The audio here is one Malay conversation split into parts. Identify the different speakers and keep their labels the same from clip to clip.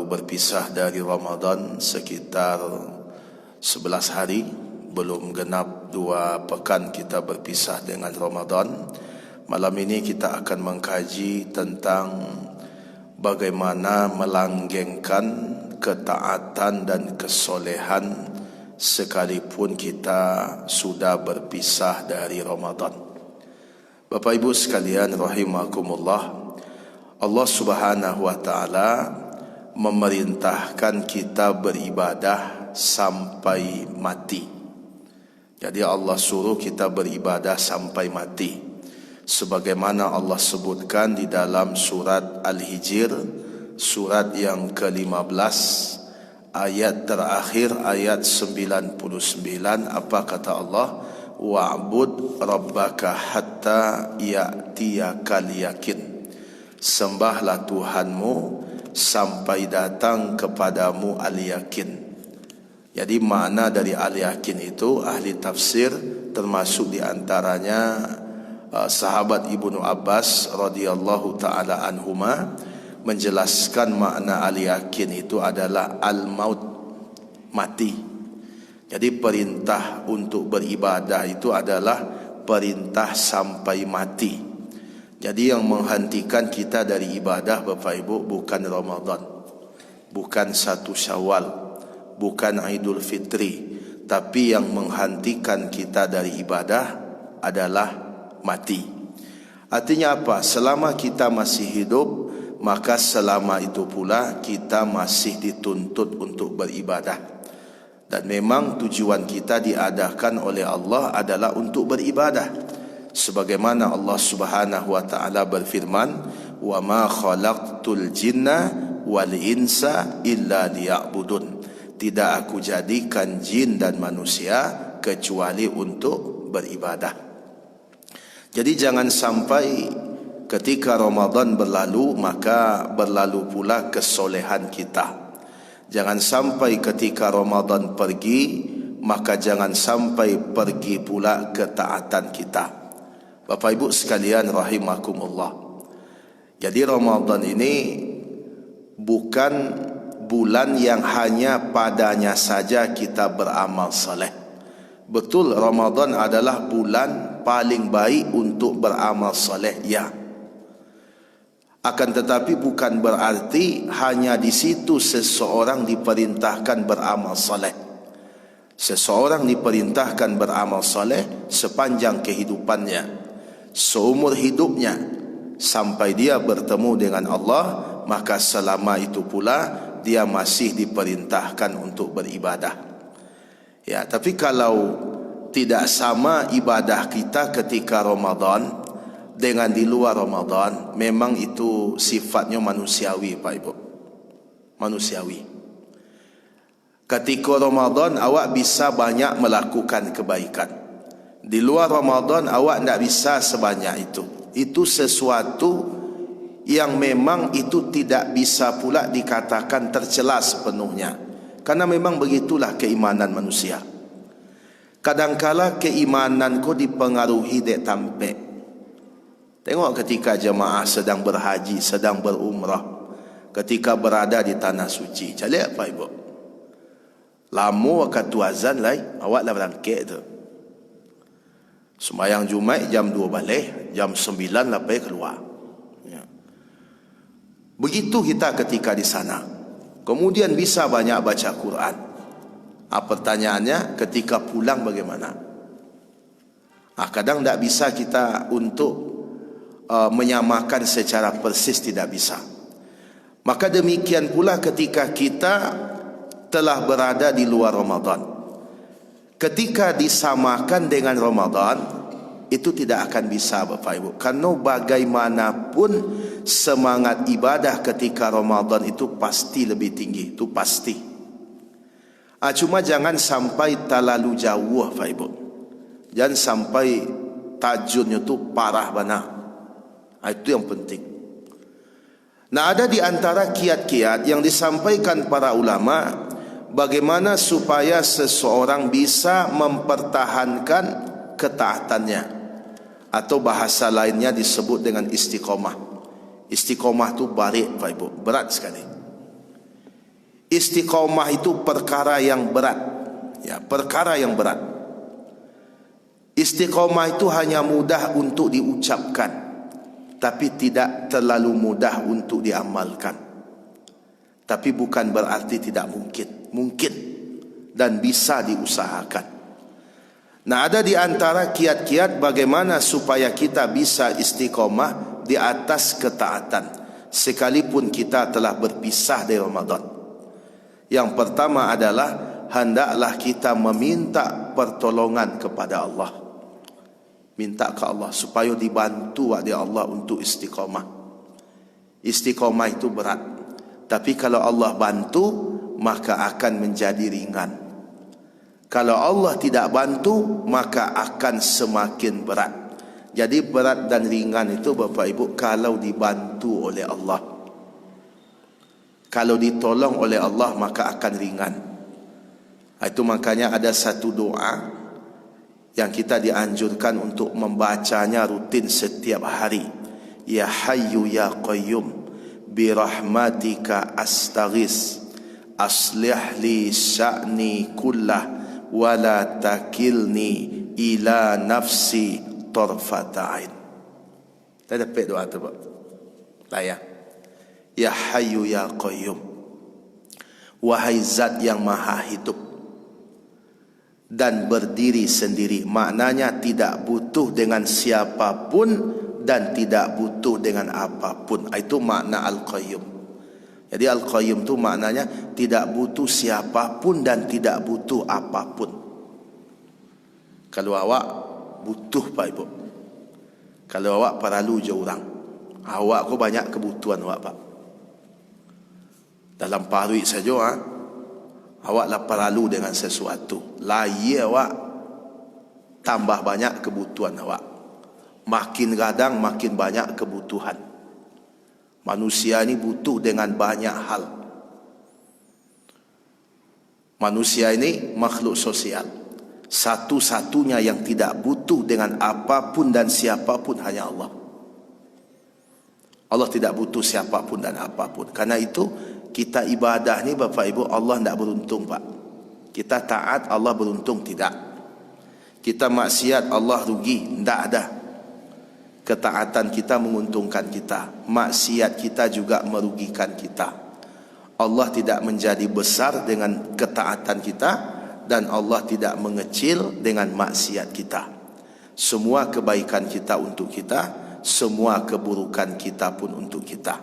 Speaker 1: Berpisah dari Ramadan sekitar 11 hari, belum genap 2 pekan kita berpisah dengan Ramadan. Malam ini kita akan mengkaji tentang bagaimana melanggengkan ketaatan dan kesolehan sekalipun kita sudah berpisah dari Ramadan. Bapak Ibu sekalian rahimakumullah, Allah Subhanahu wa taala memerintahkan kita beribadah sampai mati. Jadi Allah suruh kita beribadah sampai mati, sebagaimana Allah sebutkan di dalam surat Al-Hijr, surat yang ke-15, ayat terakhir, ayat 99. Apa kata Allah? Wa'bud rabbaka hatta ya'tiyakal yakin. Sembahlah Tuhanmu sampai datang kepadamu al-yakin. Jadi makna dari al-yakin itu ahli tafsir, termasuk di antaranya sahabat Ibnu Abbas radhiyallahu taala anhuma, menjelaskan makna al-yakin itu adalah al-maut, mati. Jadi perintah untuk beribadah itu adalah perintah sampai mati. Jadi yang menghentikan kita dari ibadah, Bapak Ibu, bukan Ramadan, bukan 1 Syawal, bukan Idul Fitri, tapi yang menghentikan kita dari ibadah adalah mati. Artinya apa? Selama kita masih hidup, maka selama itu pula kita masih dituntut untuk beribadah. Dan memang tujuan kita diadakan oleh Allah adalah untuk beribadah. Sebagaimana Allah Subhanahu wa taala berfirman, "Wa ma khalaqtul jinna wal insa illa liya'budun." Tidak aku jadikan jin dan manusia kecuali untuk beribadah. Jadi jangan sampai ketika Ramadan berlalu maka berlalu pula kesolehan kita. Jangan sampai ketika Ramadan pergi maka jangan sampai pergi pula ketaatan kita. Bapak Ibu sekalian rahimakumullah. Jadi Ramadan ini bukan bulan yang hanya padanya saja kita beramal saleh. Betul, Ramadan adalah bulan paling baik untuk beramal saleh, ya. Akan tetapi bukan berarti hanya di situ seseorang diperintahkan beramal saleh. Seseorang diperintahkan beramal saleh sepanjang kehidupannya, seumur hidupnya, sampai dia bertemu dengan Allah, maka selama itu pula dia masih diperintahkan untuk beribadah. Ya, tapi kalau tidak sama ibadah kita ketika Ramadan dengan di luar Ramadan, memang itu sifatnya manusiawi, Pak Ibu. Manusiawi. Ketika Ramadan awak bisa banyak melakukan kebaikan. Di luar Ramadan awak tidak bisa sebanyak itu. Itu sesuatu yang memang itu tidak bisa pula dikatakan tercela sepenuhnya. Karena memang begitulah keimanan manusia. Kadangkala keimanan ko dipengaruhi dek tampek. Tengok ketika jemaah sedang berhaji, sedang berumrah, ketika berada di tanah suci. Calik apa Ibu? Lama waktu azan lai, awak dah berangkat tu. Sembahyang Jumaat jam 2 balik, jam 9 lepas keluar. Ya. Begitu kita ketika di sana. Kemudian bisa banyak baca Quran. Pertanyaannya, ketika pulang bagaimana? Kadang tidak bisa kita untuk menyamakan secara persis, tidak bisa. Maka demikian pula ketika kita telah berada di luar Ramadan. Ketika disamakan dengan Ramadan, itu tidak akan bisa, Bapak Ibu. Karena bagaimanapun semangat ibadah ketika Ramadan itu pasti lebih tinggi, itu pasti. Cuma jangan sampai terlalu jauh, Bapak Ibu. Jangan sampai tajunnya itu parah benar. Itu yang penting. Nah, ada di antara kiat-kiat yang disampaikan para ulama, bagaimana supaya seseorang bisa mempertahankan ketaatannya, atau bahasa lainnya disebut dengan istiqomah. Istiqomah itu barik, Pak Ibu, berat sekali. Istiqamah itu perkara yang berat. Ya, perkara yang berat. Istiqamah itu hanya mudah untuk diucapkan, tapi tidak terlalu mudah untuk diamalkan. Tapi bukan berarti tidak mungkin. Mungkin dan bisa diusahakan. Nah, ada di antara kiat-kiat bagaimana supaya kita bisa istiqamah di atas ketaatan sekalipun kita telah berpisah dari Ramadan. Yang pertama adalah hendaklah kita meminta pertolongan kepada Allah. Minta ke Allah supaya dibantu oleh Allah untuk istiqamah. Istiqamah itu berat, tapi kalau Allah bantu maka akan menjadi ringan. Kalau Allah tidak bantu maka akan semakin berat. Jadi berat dan ringan itu Bapak Ibu kalau dibantu oleh Allah. Kalau ditolong oleh Allah maka akan ringan. Itu makanya ada satu doa yang kita dianjurkan untuk membacanya rutin setiap hari. Ya Hayyu Ya Qayyum bi rahmatika astaghis aslih li sya'ni kullah wala takilni ila nafsi tarfata ain. Kita dapat doa tu, Pak. Layak. Ya Hayyu Ya Qayyum, wahai zat yang maha hidup dan berdiri sendiri. Maknanya tidak butuh dengan siapapun dan tidak butuh dengan apapun. Itu makna Al-Qayyum. Jadi Al-Qayyum itu maknanya tidak butuh siapapun dan tidak butuh apapun. Kalau awak butuh Pak Ibu, kalau awak perlu je orang, awak kau banyak kebutuhan awak Pak. Dalam paruh saja awaklah perlu dengan sesuatu. Lagi awak tambah banyak kebutuhan awak. Makin kadang makin banyak kebutuhan. Manusia ini butuh dengan banyak hal. Manusia ini makhluk sosial. Satu-satunya yang tidak butuh dengan apapun dan siapapun hanya Allah. Allah tidak butuh siapapun dan apapun. Karena itu kita ibadah ni Bapak Ibu, Allah tidak beruntung Pak. Kita taat, Allah beruntung tidak. Kita maksiat, Allah rugi, tidak ada. Ketaatan kita menguntungkan kita, maksiat kita juga merugikan kita. Allah tidak menjadi besar dengan ketaatan kita dan Allah tidak mengecil dengan maksiat kita. Semua kebaikan kita untuk kita, semua keburukan kita pun untuk kita.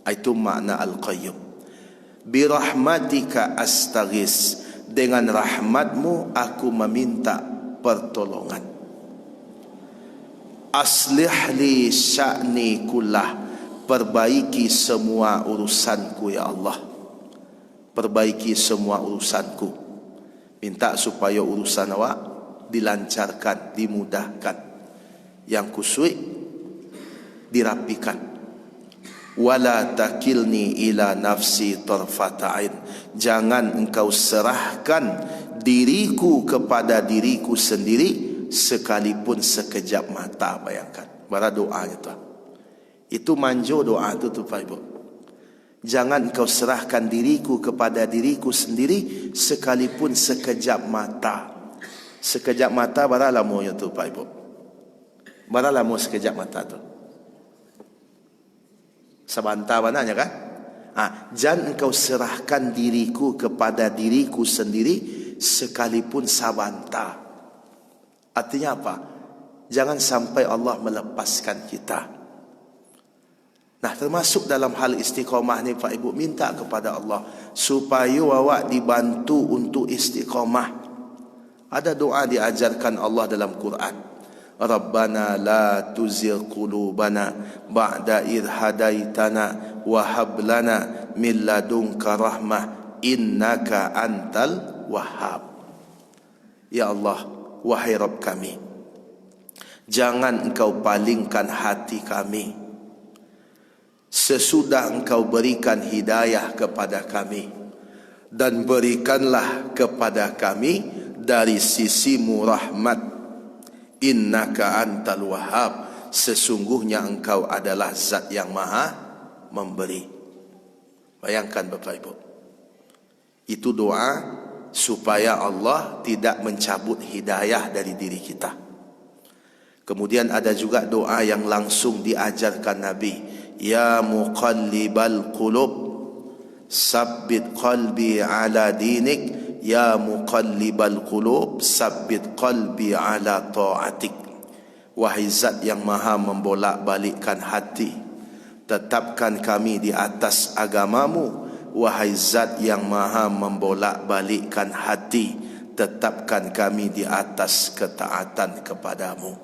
Speaker 1: Itu makna Al-Qayyum. Bi rahmatika astaghis, dengan rahmatmu aku meminta pertolongan. Aslih li sya'ni kullah, perbaiki semua urusanku ya Allah. Perbaiki semua urusanku. Minta supaya urusan awak dilancarkan, dimudahkan. Yang kusui dirapikan. Wala takilni ila nafsi tarfata ain, jangan engkau serahkan diriku kepada diriku sendiri sekalipun sekejap mata. Bayangkan bara doanya tu. Itu manjo doa tu Pak Ibu. Jangan engkau serahkan diriku kepada diriku sendiri sekalipun sekejap mata. Sekejap mata bara lamunya tu Pak Ibu. Bara lamu sekejap mata tu. Sebentar bananya kan? Jangan engkau serahkan diriku kepada diriku sendiri sekalipun sabanta. Artinya apa? Jangan sampai Allah melepaskan kita. Nah, termasuk dalam hal istiqamah ni Pak Ibu, minta kepada Allah supaya awak dibantu untuk istiqamah. Ada doa diajarkan Allah dalam Quran. Rabbana la tuzigh qulubana ba'da idh hadaitana wa hab lana min ladunka rahmah innaka antal wahhab. Ya Allah, wahai Rabb kami, jangan engkau palingkan hati kami sesudah engkau berikan hidayah kepada kami, dan berikanlah kepada kami dari sisimu rahmat. Innaka antal wahhab, sesungguhnya engkau adalah zat yang maha memberi. Bayangkan Bapak Ibu, Itu doa supaya Allah tidak mencabut hidayah dari diri kita. Kemudian ada juga doa yang langsung diajarkan Nabi, ya muqallibal qulub sabbit qalbi ala dinik, ya muqallibal qulub sabbit qalbi ala ta'atik. Wahai zat yang maha membolak-balikkan hati, tetapkan kami di atas agamamu. Wahai zat yang maha membolak-balikkan hati, tetapkan kami di atas ketaatan kepadamu.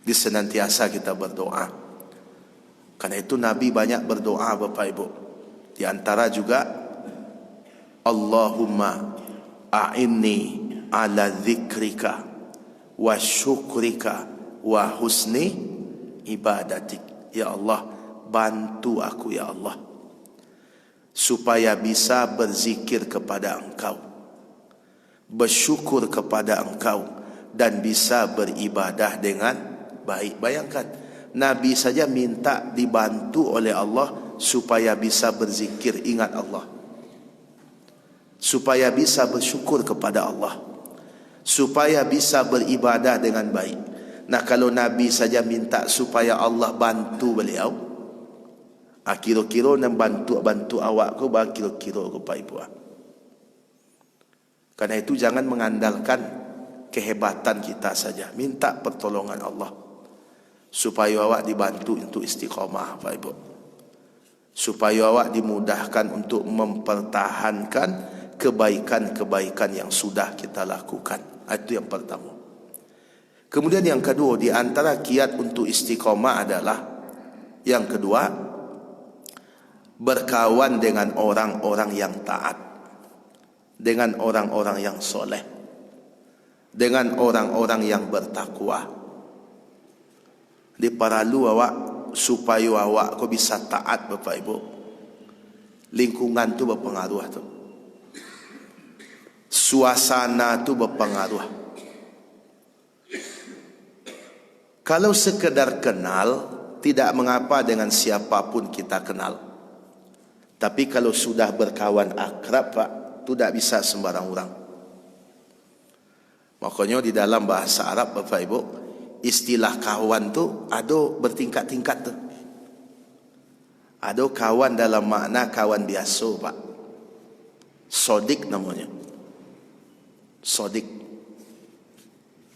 Speaker 1: Di senantiasa kita berdoa. Karena itu Nabi banyak berdoa Bapak Ibu. Di antara juga Allahumma a'inni ala dzikrika wa syukrika wa husni ibadatik. Ya Allah, bantu aku ya Allah, supaya bisa berzikir kepada Engkau, bersyukur kepada Engkau, dan bisa beribadah dengan baik. Bayangkan, Nabi saja minta dibantu oleh Allah supaya bisa berzikir, ingat Allah, supaya bisa bersyukur kepada Allah, supaya bisa beribadah dengan baik. Nah, kalau Nabi saja minta supaya Allah bantu beliau, kira-kira nak bantu awak ko ba kira-kira ko Pak Ibu. Karena itu jangan mengandalkan kehebatan kita saja, minta pertolongan Allah supaya awak dibantu untuk istiqamah Pak Ibu, supaya awak dimudahkan untuk mempertahankan kebaikan-kebaikan yang sudah kita lakukan. Itu yang pertama. Kemudian yang kedua, di antara kiat untuk istiqamah adalah yang kedua, berkawan dengan orang-orang yang taat, dengan orang-orang yang soleh, dengan orang-orang yang bertakwa. Di paralu awak supaya awak kau bisa taat Bapak Ibu, lingkungan tu berpengaruh tu, suasana tu berpengaruh. Kalau sekedar kenal, tidak mengapa dengan siapapun kita kenal. Tapi kalau sudah berkawan akrab Pak, itu tidak bisa sembarang orang. Makanya di dalam bahasa Arab Bapak Ibu, istilah kawan tu ada bertingkat-tingkat tu. Ada kawan dalam makna kawan biasa Pak, sodik namanya. Sodik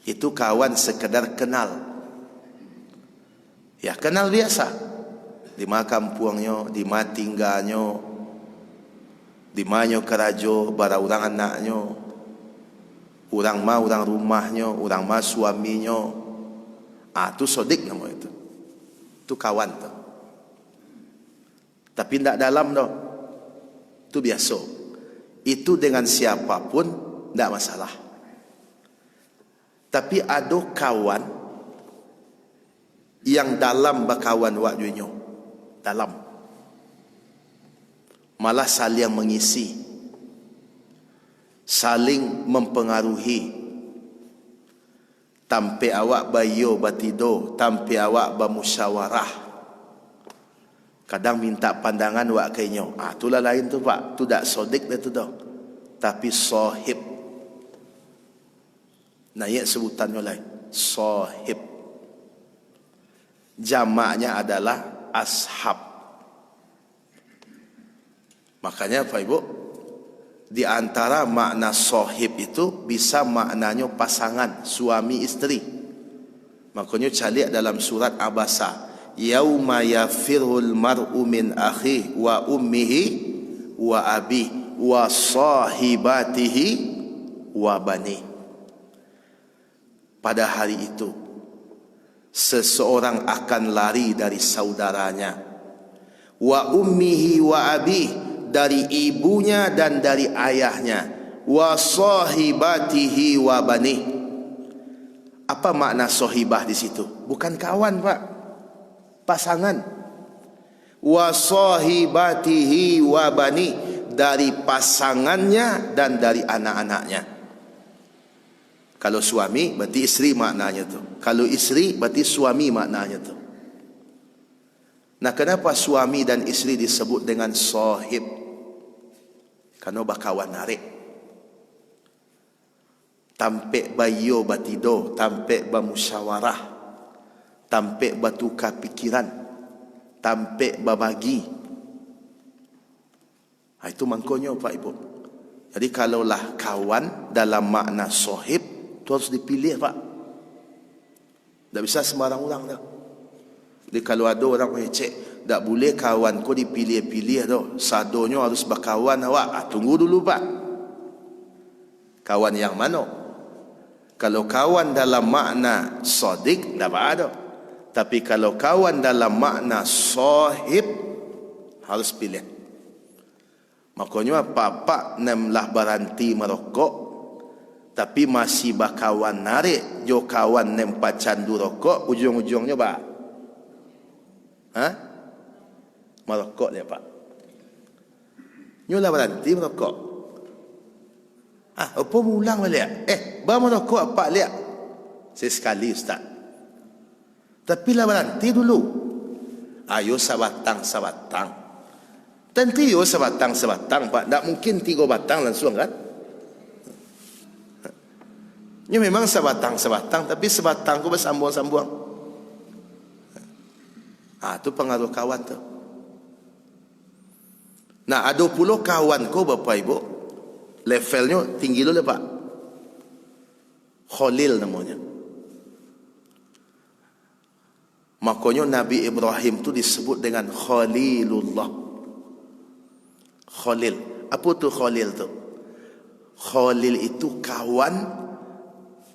Speaker 1: itu kawan sekedar kenal, ya kenal biasa, di mana kampungnya, di mana tinggalnya, di mana kerajo, bara orang anaknya, orang mah orang rumahnya, orang mah suaminya. Itu sodik nama itu kawan tu. Tapi tidak dalam dah, itu biasa. Itu dengan siapapun tidak masalah. Tapi ada kawan yang dalam berkawan waktunya, dalam, malah saling mengisi, saling mempengaruhi. Tampi awak bayo batido, tampi awak bermusyawarah. Kadang minta pandangan wak kayaknya. Itulah lain tu Pak. Tu tak sodik dah tu dah. Tapi sahib. Naik sebutannya lain. Sahib. Jamaknya adalah ashab. Makanya Pak Ibu, di antara makna sahib itu bisa maknanya pasangan, suami isteri. Makanya calik dalam surat Abasa, yauma yafirul mar'u min akhi wa ummihi wa abi wa sahibatihi wa bani. Pada hari itu seseorang akan lari dari saudaranya, wa ummihi wa abi, dari ibunya dan dari ayahnya, wa sahibatihi wa bani. Apa makna sahibah di situ? Bukan kawan Pak, pasangan. Wa sahibatihi wa bani, dari pasangannya dan dari anak-anaknya. Kalau suami berarti isteri maknanya tu. Kalau isteri berarti suami maknanya tu. Nah, kenapa suami dan isteri disebut dengan sahib? Kano bakawan narik. Tampek bayo batido, tampek bamusyawarah, tampek batukar pikiran, tampek babagi. Itu mangkonyo Pak Ibu. Jadi kalaulah kawan dalam makna sohib, itu harus dipilih Pak. Tak bisa sembarang orang dah. Jadi kalau ada orang mengecek, tak boleh kawan kau dipilih-pilih tu. Sadonyo harus berkawan awak. Tunggu dulu Pak. Kawan yang mana? Kalau kawan dalam makna sodik, tak ada. Tapi kalau kawan dalam makna sohib, harus pilih. Makanya apa-apa namlah berhenti merokok, tapi masih berkawan narik, jo kawan nempat candu rokok, ujung-ujungnya Pak. Merokok dia Pak. Nyolah berhenti merokok. Apa mulang balik? Bah merokok apa lihat? Sekali Ustaz. Tapi lah berhenti dulu. Ayo sabatang. Tentu yo sabatang Pak. Tak mungkin 3 batang langsung kan? Ini memang sabatang, tapi sebatang ku bersambung-sambung. Itu pengaruh kawan tu. Nah, ada puluh kawan ku Bapak Ibu, levelnya tinggi dulu Pak. Khalil namanya. Makanya Nabi Ibrahim tu disebut dengan Khalilullah. Khalil. Apa tu Khalil tu? Khalil itu kawan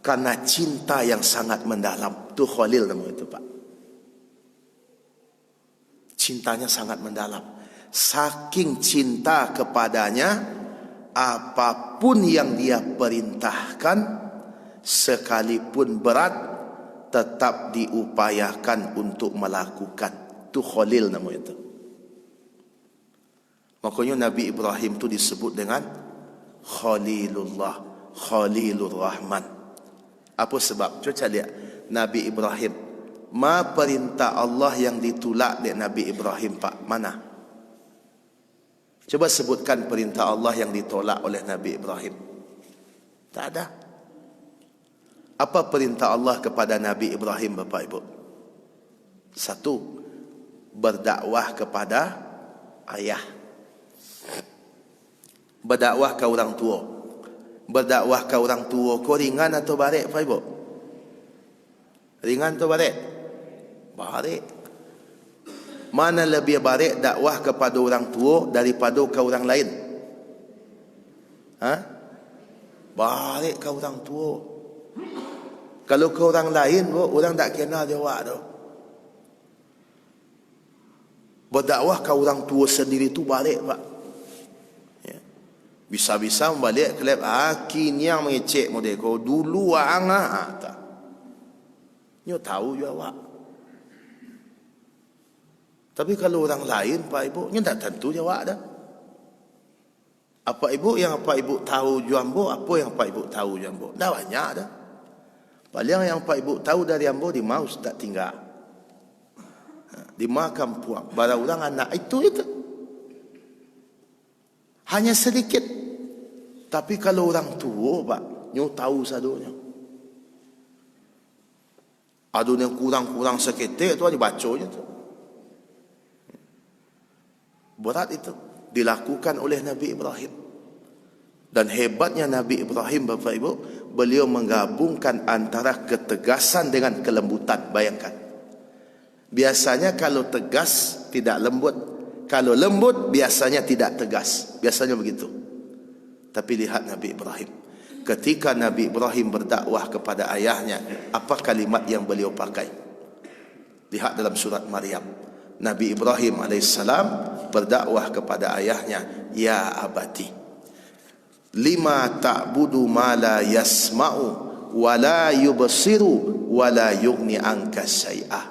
Speaker 1: karena cinta yang sangat mendalam. Itu Khalil namanya itu Pak. Cintanya sangat mendalam. Saking cinta kepadanya, apapun yang dia perintahkan, sekalipun berat, tetap diupayakan untuk melakukan. Itu Khalil namanya itu. Makanya Nabi Ibrahim itu disebut dengan Khalilullah, Khalilur Rahman. Apa sebab? Coba lihat Nabi Ibrahim. Perintah Allah yang ditolak oleh Nabi Ibrahim Pak, mana? Coba sebutkan perintah Allah yang ditolak oleh Nabi Ibrahim. Tak ada. Apa perintah Allah kepada Nabi Ibrahim Bapak Ibu? 1, berdakwah kepada ayah. Berdakwah ke orang tua. Berdakwah ke orang tua kau ringan atau barik Pak Ibu? Ringan atau barik? Barik. Mana lebih barik dakwah kepada orang tua daripada ke orang lain? Barik ke orang tua. Kalau ke orang lain, orang tak kenal jawab tu. Berdakwah ke orang tua sendiri tu barik Pak. Ya. Bisa-bisa balik kelab kini yang mengecek model kau dulu tak. Nyo tahu jawab. Tapi kalau orang lain Pak Ibu, nyo tak tentu jawab dah. Apa Ibu yang Pak Ibu tahu jambo, apa yang Pak Ibu tahu jambo. Dah banyak dah. Paling yang Pak Ibu tahu dari ambo di Maus tak tinggal. Di makam puang. Barang orang anak itu. Hanya sedikit. Tapi kalau orang tua Pak, nyo tahu sadonya. Ada yang kurang-kurang seketik tu dibacanya tu. Berat itu dilakukan oleh Nabi Ibrahim. Dan hebatnya Nabi Ibrahim Bapak Ibu, beliau menggabungkan antara ketegasan dengan kelembutan. Bayangkan. Biasanya kalau tegas tidak lembut, kalau lembut biasanya tidak tegas. Biasanya begitu. Tapi lihat Nabi Ibrahim. Ketika Nabi Ibrahim berdakwah kepada ayahnya, apa kalimat yang beliau pakai? Lihat dalam surat Maryam. Nabi Ibrahim AS berdakwah kepada ayahnya, ya abati, lima ta'budu ma la yasma'u wa la yubsiru wa la yughni anka syai'ah.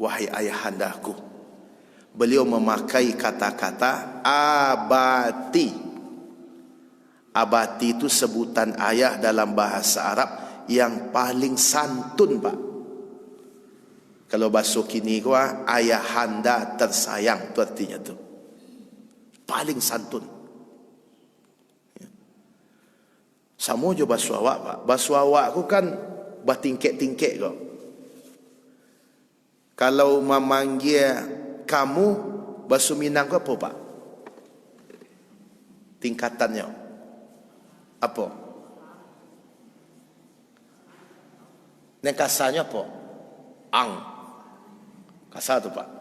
Speaker 1: Wahai ayahandaku. Beliau memakai kata-kata abati. Abati itu sebutan ayah dalam bahasa Arab yang paling santun Pak. Kalau bahasa kini ayahanda tersayang, itu artinya tu. Paling santun. Sama je basuh awak pak. Basuh awak aku kan bertingkek-tingkek kau. Kalau memanggil kamu, basuh Minang kau apa pak? Tingkatannya apa? Yang kasarnya apa? Ang. Kasar tu pak.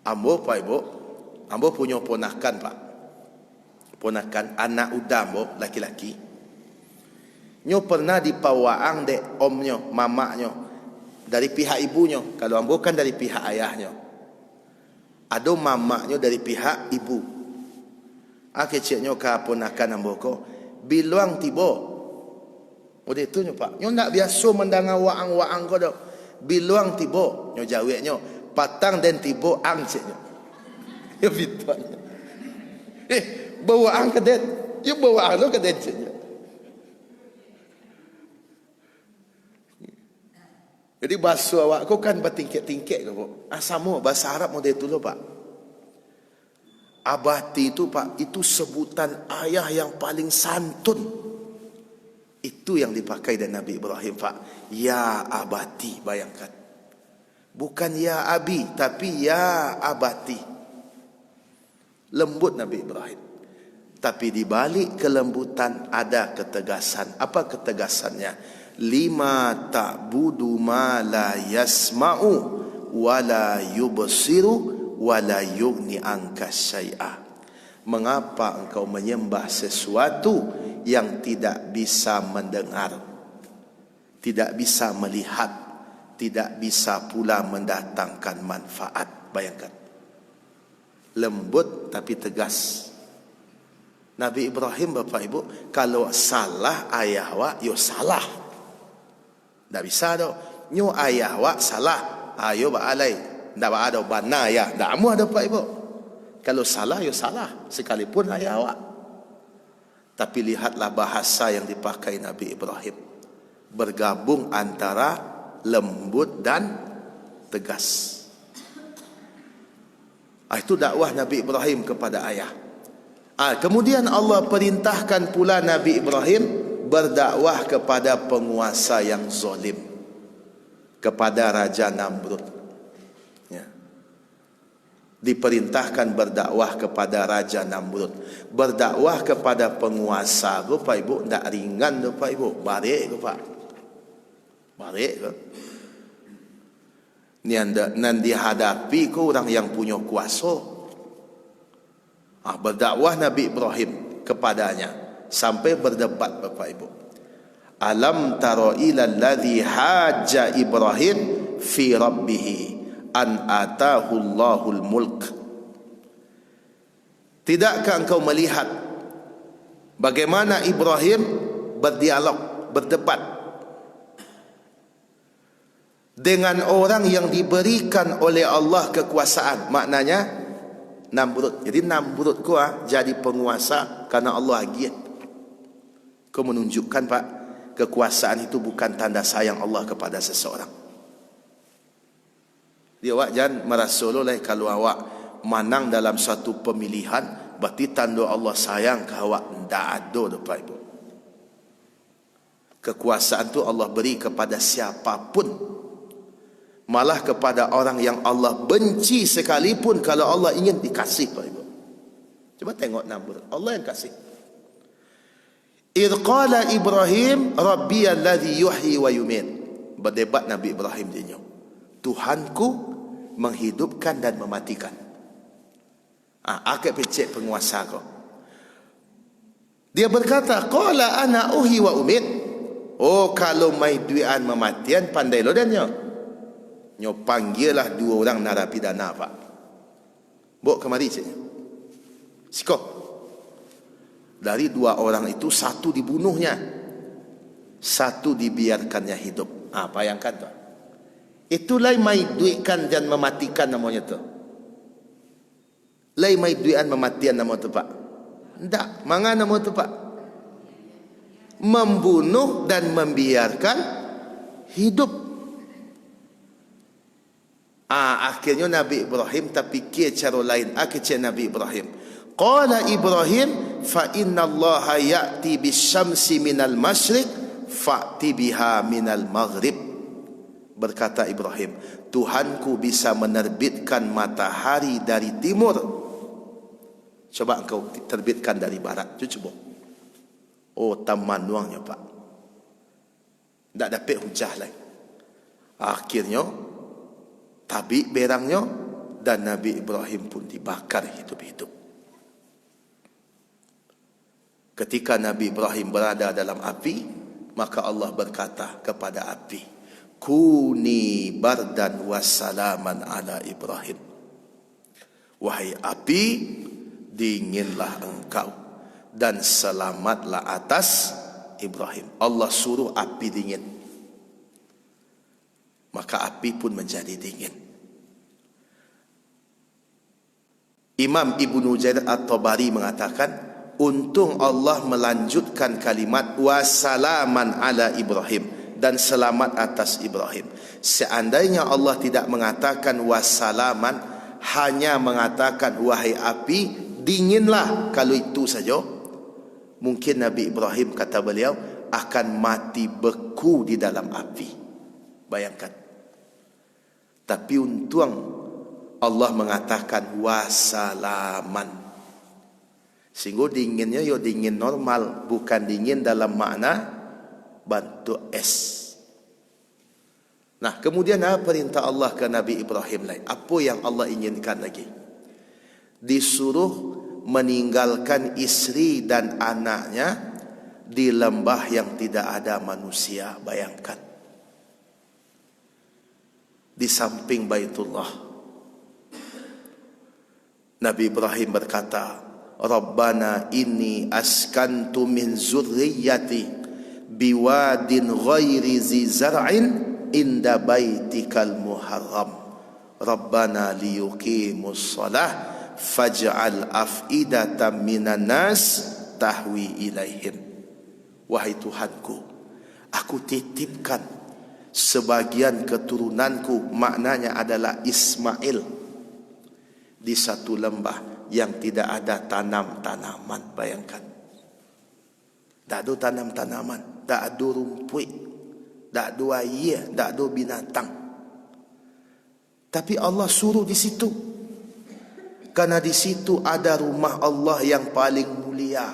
Speaker 1: Ambo pak ibu, ambo punya ponakan pak. Ponakan anak udam bo laki-laki. Nyo pernah dipawaang dek omnya, mamaknya dari pihak ibunya. Kalau ambo kan dari pihak ayahnya. Ada mamaknya dari pihak ibu. Keciknya ke ponakan ambo ko biluang tiba. Udah itu nyo pak. Nyo nak biasa mendengar waang-waang ko dak. Biluang tiba nyo jawabnya patang dan tiba ang ceknya. Ya betul. Bawa ang kadet. You bawa ang lo kadet ceknya. Jadi basuh awak kau kan bertingkek-tingkek kau. Sama bahasa Arab model itu loh pak. Abati itu pak, itu sebutan ayah yang paling santun. Itu yang dipakai dari Nabi Ibrahim pak. Ya abati, bayangkan. Bukan ya abi, tapi ya abati. Lembut Nabi Ibrahim. Tapi di balik kelembutan ada ketegasan. Apa ketegasannya? Lima ta'budu ma la yasma'u wa la yubsiru wa la yughni anka syai'a. Mengapa engkau menyembah sesuatu yang tidak bisa mendengar, tidak bisa melihat, tidak bisa pula mendatangkan manfaat? Bayangkan. Lembut tapi tegas. Nabi Ibrahim bapak ibu, kalau salah ayah awak, yo salah. Tak bisa dah. Nyo ayah awak salah. Ayo baalai. Tak ada bana ya. Tak mu ada pak ibu. Kalau salah, yo salah. Sekalipun ayah awak. Tapi lihatlah bahasa yang dipakai Nabi Ibrahim. Bergabung antara lembut dan tegas. Itu dakwah Nabi Ibrahim kepada ayah. Kemudian Allah perintahkan pula Nabi Ibrahim berdakwah kepada penguasa yang zalim, kepada Raja Namrud. Ya. Diperintahkan berdakwah kepada Raja Namrud. Berdakwah kepada penguasa, Bapak Ibu, tak ringan Bapak Ibu. Barik ke Pak? Barik ke? Nan dihadapi ke orang yang punya kuasa. Berdakwah Nabi Ibrahim kepadanya sampai berdebat Bapak Ibu. Alam tara ila alladhi hajja Ibrahim fi rabbih an atahu Allahul mulk. Tidakkah engkau melihat bagaimana Ibrahim berdialog, berdebat dengan orang yang diberikan oleh Allah kekuasaan? Maknanya Namrud. Jadi Namrud kau jadi penguasa karena Allah giat. Kau menunjukkan pak, kekuasaan itu bukan tanda sayang Allah kepada seseorang. Dia awak jangan merasa oleh kalau awak menang dalam satu pemilihan berarti tanda Allah sayang ke awak. Tak ada Bapak Ibu. Kekuasaan itu Allah beri kepada siapapun. Malah kepada orang yang Allah benci sekalipun kalau Allah ingin dikasih Pak Ibu. Coba tengok Namrud. Allah yang kasih. Idh qala Ibrahim Rabbi alladhi yuhyi wa yumit. Berdebat Nabi Ibrahim dia. Tuhanku menghidupkan dan mematikan. Akak pecek penguasa kau. Dia berkata, qala ana uhyi wa umit. Oh, kalau mai duian mematian pandai lo dan nyo. Nyo panggillah dua orang narapidana pak. Bawa kemari ciknya. Siko. Dari dua orang itu satu dibunuhnya, satu dibiarkannya hidup. Bayangkan tu. Itulah mai duitkan dan mematikan namanya tu. Lai mai duian mematian nama tu pak. Tidak, mana nama tu pak? Membunuh dan membiarkan hidup. Akhirnya Nabi Ibrahim terfikir cara lain. Akhirnya Nabi Ibrahim. Qala Ibrahim fa innallaha ya'ti bisyamsi minal masyriq fa'ti biha minal maghrib. Berkata Ibrahim, Tuhanku bisa menerbitkan matahari dari timur. Coba engkau terbitkan dari barat. Cuba. Oh, taman nuangnya Pak. Tak dapat hujah lagi. Akhirnya tabik berangnya dan Nabi Ibrahim pun dibakar hidup-hidup. Ketika Nabi Ibrahim berada dalam api, maka Allah berkata kepada api, Kuni bardan wassalaman ala Ibrahim. Wahai api, dinginlah engkau dan selamatlah atas Ibrahim. Allah suruh api dingin, maka api pun menjadi dingin. Imam Ibnu Jarir At-Tabari mengatakan, untung Allah melanjutkan kalimat wassalaman ala Ibrahim, dan selamat atas Ibrahim. Seandainya Allah tidak mengatakan wassalaman, hanya mengatakan wahai api, dinginlah, kalau itu saja, mungkin Nabi Ibrahim, kata beliau, akan mati beku di dalam api. Bayangkan. Tapi untung Allah mengatakan wassalaman, sehingga dinginnya ya dingin normal, bukan dingin dalam makna bantu es. Nah, kemudian apa perintah Allah ke Nabi Ibrahim lain? Apa yang Allah inginkan lagi? Disuruh meninggalkan istri dan anaknya di lembah yang tidak ada manusia. Bayangkan, di samping Baitullah. Nabi Ibrahim berkata, Rabbana inni askantu min zurriyyati biwadin ghairi zi zar'in inda baitikal muharram Rabbana liyuqimus salah faj'al af'idatan minan nas tahwi ilaihim. Wahai Tuhanku, aku titipkan sebagian keturunanku, maknanya adalah Ismail, di satu lembah yang tidak ada tanam-tanaman. Bayangkan, tak ada tanam-tanaman, tak ada rumput, tak ada air, tak ada binatang. Tapi Allah suruh di situ, karena di situ ada rumah Allah yang paling mulia,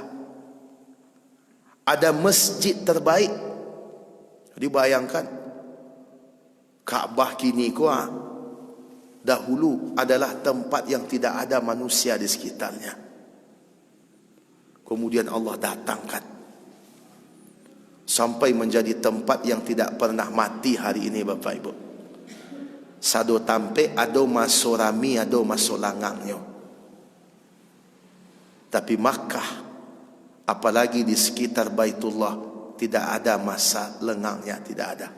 Speaker 1: ada masjid terbaik. Jadi bayangkan, Kaabah kini dahulu adalah tempat yang tidak ada manusia di sekitarnya. Kemudian Allah datangkan sampai menjadi tempat yang tidak pernah mati hari ini, Bapak Ibu. Sado tampe, ado masuk rami, ado masuk langangnya. Tapi Makkah, apalagi di sekitar Baitullah, tidak ada masa lengangnya, tidak ada.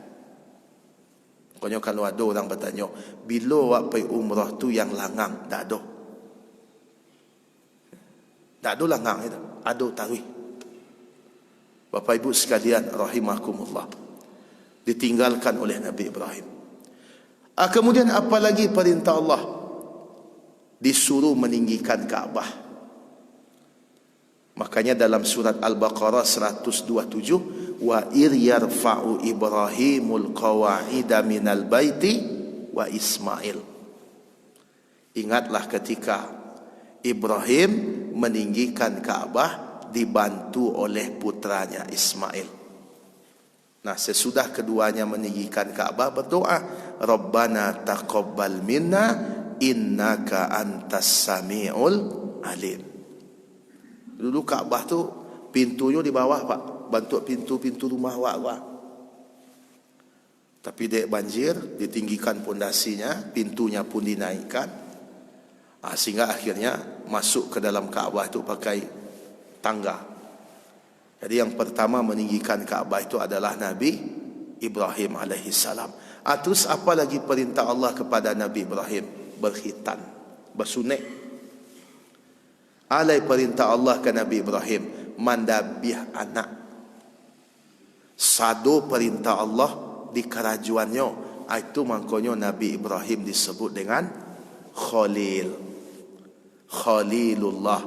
Speaker 1: Pokoknya kalau ada orang bertanya, bila awak pergi umrah tu yang langang? Tak ada. Tak ada langang itu, ada tarwih. Bapak Ibu sekalian rahimakumullah, ditinggalkan oleh Nabi Ibrahim. Kemudian apa lagi perintah Allah? Disuruh meninggikan Kaabah. Makanya dalam surat Al-Baqarah 127, wa ir yarfa'u Ibrahimul qawa'ida minal baiti wa Ismail. Ingatlah ketika Ibrahim meninggikan Kaabah dibantu oleh putranya Ismail. Nah, sesudah keduanya meninggikan Kaabah, berdoa, Rabbana taqabbal minna innaka antas sami'ul alim. Dulu Kaabah tu pintunya di bawah, Pak, bantu pintu-pintu rumah awak. Tapi dek banjir, ditinggikan pondasinya, pintunya pun dinaikkan, sehingga akhirnya masuk ke dalam Kaabah itu pakai tangga. Jadi yang pertama meninggikan Kaabah itu adalah Nabi Ibrahim alaihissalam. Terus apa lagi perintah Allah kepada Nabi Ibrahim? Berkhitan, bersunik. Alai perintah Allah ke Nabi Ibrahim, mandabih anak. Sado perintah Allah di kerajuannya, itu makanya Nabi Ibrahim disebut dengan Khalil, Khalilullah,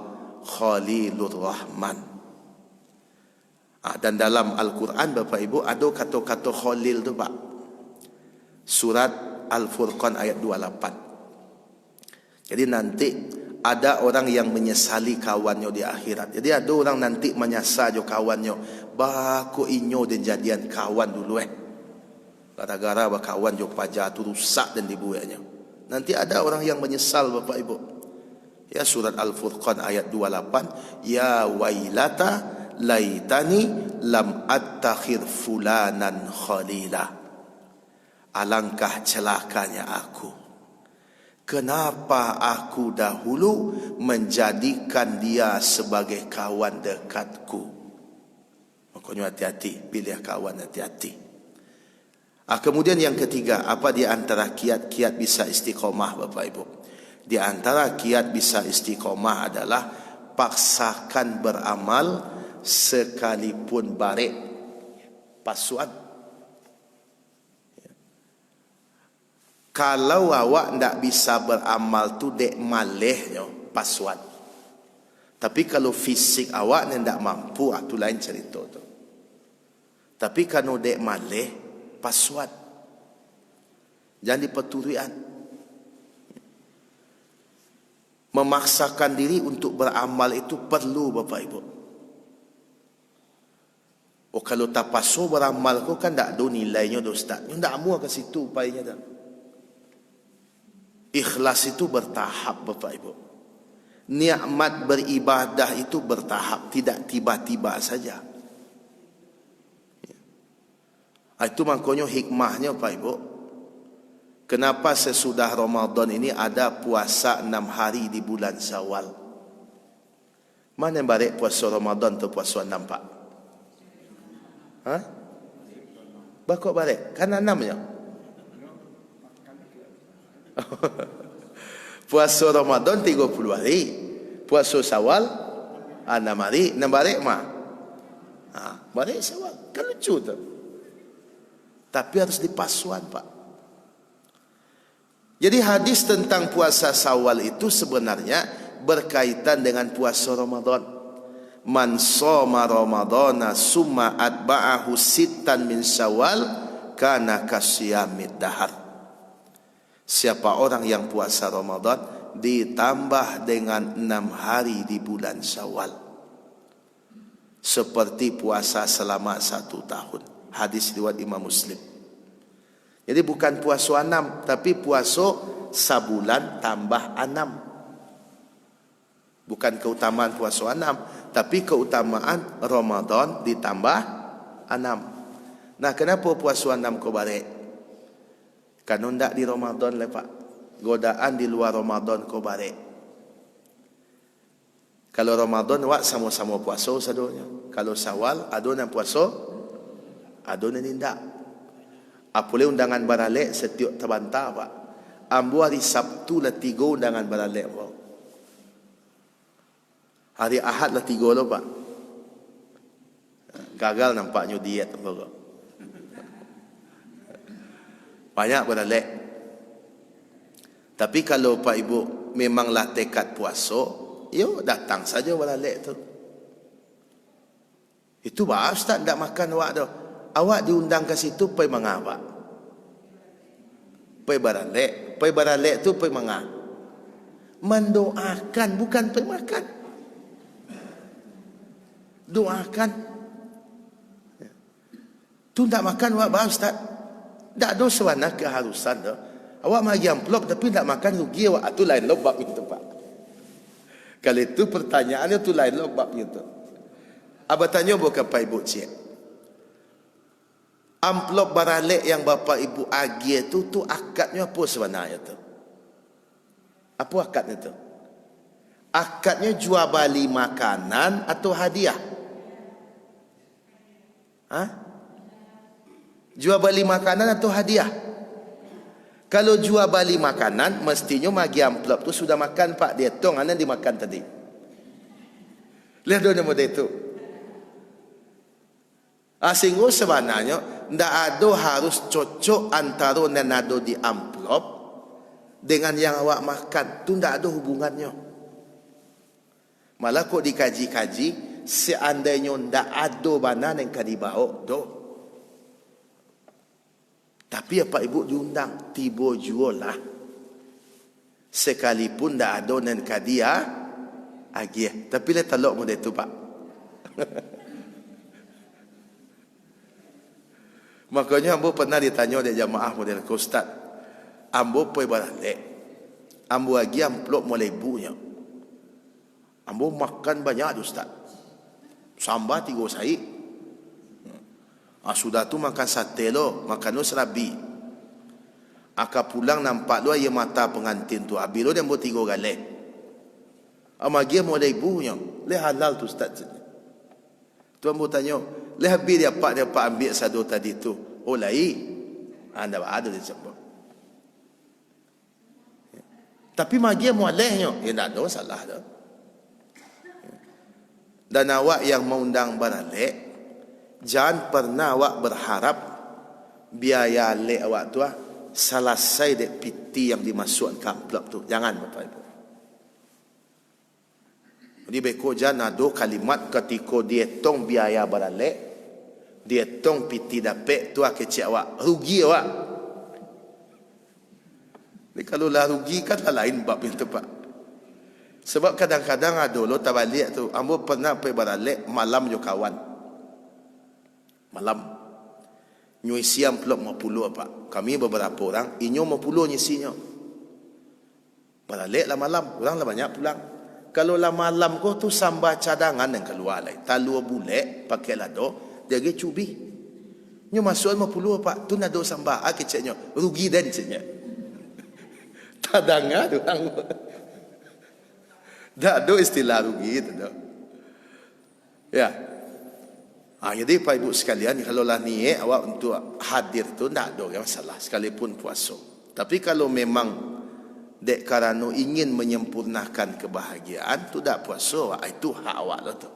Speaker 1: Khalilur Rahman. Dan dalam Al-Quran Bapak Ibu ada kata-kata Khalil tu Pak. Surat Al-Furqan ayat 28. Jadi nanti ada orang yang menyesali kawannya di akhirat. Jadi ada orang nanti menyesal jo kawannya. Baku inyo dan jadian kawan dulu gara-gara kawan jo pajar tu rusak dan dibuatnya. Nanti ada orang yang menyesal Bapak Ibu. Ya, surat Al-Furqan ayat 28. Ya wailata laitani lam attakhir fulanan khalila. Alangkah celakanya aku. Kenapa aku dahulu menjadikan dia sebagai kawan dekatku. Makanya hati-hati, pilih kawan hati-hati. Kemudian yang ketiga, apa di antara kiat-kiat bisa istiqomah Bapak Ibu? Di antara kiat bisa istiqomah adalah paksakan beramal sekalipun barik pasuan. Kalau awak tidak bisa beramal tu dek malehnya pasuan. Tapi kalau fisik awak tidak mampu, itu lain cerita tu. Tapi kalau dek maleh pasuan. Jangan diperturuan. Memaksakan diri untuk beramal itu perlu Bapak Ibu. Oh, kalau tak pasu beramal kau kan tak ada nilainya dah Ustaz. Tak mau ke situ upayanya dah. Ikhlas itu bertahap Bapak Ibu. Nikmat beribadah itu bertahap, tidak tiba-tiba saja. Itu makanya hikmahnya Pak Ibu. Kenapa sesudah Ramadan ini ada puasa 6 hari di bulan Syawal? Mana yang balik puasa Ramadan tu puasa 6 Pak? Bakok balik? Kan 6 ya? Puasa Ramadan 30 hari, puasa Syawal 6 hari, balik mah. Balik Syawal. Kan lucu tu. Tapi harus dipasuan Pak. Jadi hadis tentang puasa Syawal itu sebenarnya berkaitan dengan puasa Ramadan. Man shoma Ramadana summa atba'ahu sittan min Syawal kana kasyamid dahar. Siapa orang yang puasa Ramadan ditambah dengan 6 hari di bulan Syawal, seperti puasa selama 1 tahun. Hadis riwayat Imam Muslim. Jadi bukan puasa 6, tapi puasa sebulan tambah 6. Bukan keutamaan puasa 6, tapi keutamaan Ramadan ditambah 6. Nah, kenapa puasa 6 kau balik? Kalau tidak di Ramadan Pak, godaan di luar Ramadan kau balik. Kalau Ramadan wak sama-sama puasa sadonya. Kalau Syawal ada yang puasa, ada yang tidak. Apalagi undangan baralek setiap terbantah Pak. Ambu hari Sabtu lah 3 undangan baralek Pak. Hari Ahad lah 3 lah Pak. Gagal nampaknya diet Pak. Banyak baralek. Tapi kalau Pak Ibu memanglah tekad puasa, yuk datang saja baralek tu. Itu bah Ustaz tak makan awak dah. Awak diundang ke situ pergi mengapa? Pergi baralek. Pergi baralek tu pergi mengapa? Mendoakan, bukan pergi makan. Doakan. Tu tak makan awak bah Ustaz. Tak ada sewana keharusan dah. Awak mari amplop tapi tak makan rugi awak. Itu lain lobab itu Pak. Kalau itu pertanyaannya itu lain lobab itu. Abang tanya bukan Pak Ibu Cik. Amplop baralek yang Bapak Ibu agih itu tu akadnya apa sebenarnya tu? Apa akadnya tu? Akadnya jual beli makanan atau hadiah? Jual beli makanan atau hadiah? Kalau jual beli makanan, mestinya magi amplop tu sudah makan Pak. Dia tong anak dimakan tadi. Lihat dulu nama dia itu. Sehingga sebenarnya tidak ada harus cocok antara nenado di amplop dengan yang awak makan. Itu tidak ada hubungannya. Malah kok dikaji-kaji, seandainya ndak ada banan yang kadi bawa do. Tapi apa ibu diundang, tiba jual lah. Sekalipun ndak ada yang kadi agih. Tapi le telok model tu pak. Makanya ambo pernah ditanya oleh jamaah model ke ustaz. Ambo pergi balik. Ambo lagi amplop mulai ibunya. Ambo makan banyak ustaz. Sambal 3 sai. Sudah tu makan sate lo, makan lo serabi. Aka pulang nampak lo ayah mata pengantin tu. Abi lo dia ambo 3 galek. Amagi mulai ibunya. Le halal tu ustaz. Tu ambo tanya, le habis dia pak ambil sado tadi tu. Oh lai. Anda ada di sebab. Tapi magi mualehnya, tak ada salah dah. Dan awak yang mengundang baralek, jangan pernah awak berharap biaya lek awak tu selesai dek piti yang dimasukkan ke amplop tu. Jangan Bapak Ibu. Jadi beko jangan ada kalimat ketika dia tong biaya baralek, dia tong piti dapat tu kecik awak, rugi awak. Jadi kalau lah rugi kan lain bab yang tepat. Sebab kadang-kadang ada lo tak balik tu. Ambo pernah pergi baralek malam jo kawan. Malam. Nyui siam pelok 50 apa. Kami beberapa orang, inyo 50 nyisinya. Baralek lah malam, orang lah banyak pulang. Kalau lah malam ko tu sambal cadangan yang keluar lai. Talua bulek pakai lado, dia ge cubi. Nyo masuk 50 apa. Tu nado sambal keceknya. Rugi dan ceknya. Cadangan orang. Tak ada istilah rugi itu dah. Ya. Jadi Pak Ibu sekalian, kalau lah niat awak untuk hadir tu tak ada masalah sekalipun puasa. Tapi kalau memang dek karena ingin menyempurnakan kebahagiaan tu tak puasa, itu hak awak lah tu.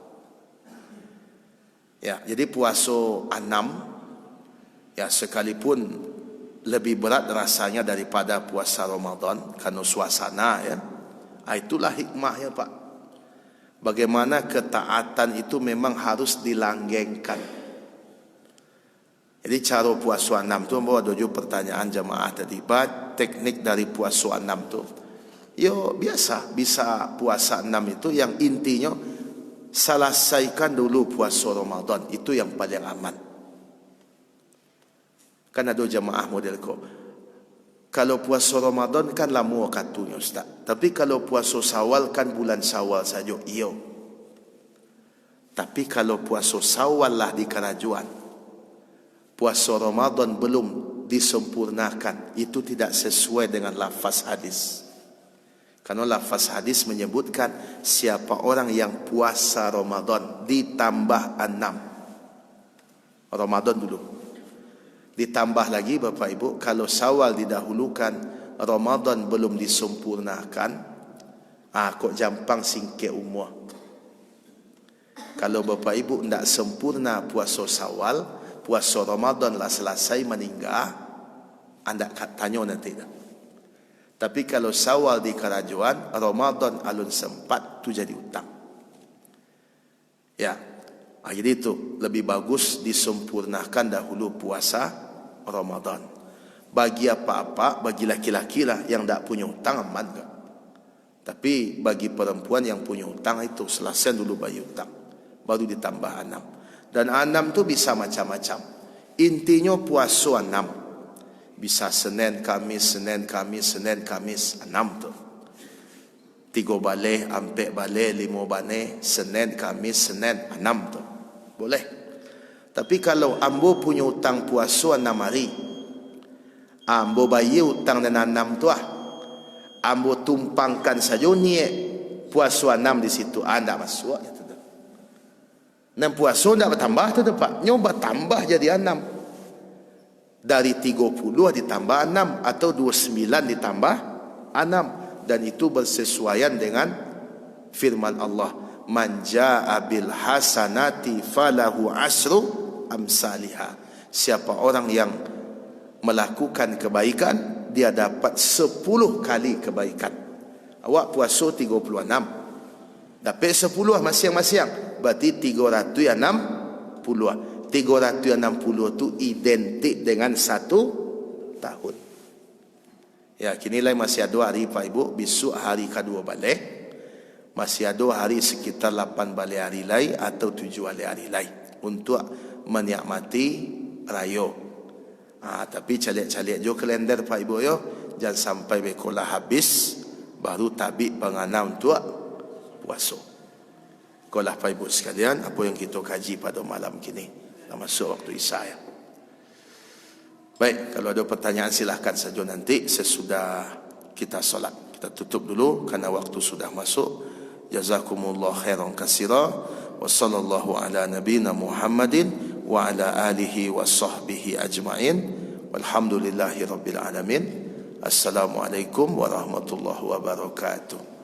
Speaker 1: Ya, jadi puasa 6 ya sekalipun lebih berat rasanya daripada puasa Ramadan karena suasana ya. Itulah hikmahnya Pak. Bagaimana ketaatan itu memang harus dilanggengkan. Jadi cara puasa 6 tu bawa 7 pertanyaan jemaah tadi. Teknik dari puasa 6 tu. Yo biasa bisa puasa 6 itu yang intinya selesaikan dulu puasa Ramadan, itu yang paling aman. Kan ada jemaah model ko. Kalau puasa Ramadan kan lama waktunya Ustaz. Tapi kalau puasa Syawal kan bulan Syawal saja. Iyo. Tapi kalau puasa Syawal lah di kerajuan, puasa Ramadan belum disempurnakan, itu tidak sesuai dengan lafaz hadis. Karena lafaz hadis menyebutkan siapa orang yang puasa Ramadan ditambah 6 Ramadan dulu. Ditambah lagi Bapak Ibu, kalau Syawal didahulukan, Ramadan belum disempurnakan, kok jampang singkir umur. Kalau Bapak Ibu tidak sempurna puasa Syawal, puasa Ramadan lah selesai meninggal, anda tanya nanti dah. Tapi kalau Syawal di kerajuan, Ramadan alun sempat, tu jadi hutang. Ya, jadi itu lebih bagus disempurnakan dahulu puasa Ramadan. Bagi apa-apa, bagi laki-laki lah yang tak punya hutang aman tak? Tapi bagi perempuan yang punya hutang itu selesai dulu bayar hutang, baru ditambah 6. Dan 6 tu bisa macam-macam. Intinya puasa 6. Bisa Senin, Kamis, Senin, Kamis, Senin, Kamis, 6 tu. 3 balai, 4 balai, 5 balai, Senin, Kamis, Senin, 6 tu. Boleh. Tapi kalau ambo punya hutang puasa 6 hari, ambo bayar hutang dengan 6 tu ambo tumpangkan saja niat puasa 6 di situ, anda masuk itu tu. Dan puasa tak bertambah tu Pak. Nyoba tambah jadi 6. Dari 30 ditambah 6 atau 29 ditambah 6, dan itu bersesuaian dengan firman Allah, man jaa bil hasanati falahu asru amsalihha. Siapa orang yang melakukan kebaikan, dia dapat 10 kali kebaikan. Awak puasa 36, Dapat 10 masing-masing, berarti 360. 360 tu identik dengan 1 tahun. Ya, kini lah masih ada hari Pak Ibu, besok hari kedua balik. Masih ada hari sekitar 8 balik hari lain atau 7 balik hari lain untuk menikmati raya. Tapi calik-calik jo kalender Pak Ibu yo, jangan sampai bekolah habis baru tabik pengana untuk puasa. Kolah Pak Ibu sekalian, apa yang kita kaji pada malam kini, dah masuk waktu Isya ya. Baik, kalau ada pertanyaan silahkan saja nanti sesudah kita solat. Kita tutup dulu kerana waktu sudah masuk. Jazakumullah khairan katsira. Wa sallallahu ala nabiyyina Muhammadin wa ala alihi wa sahbihi ajma'in. Walhamdulillahi rabbil alamin. Assalamualaikum warahmatullahi wabarakatuh.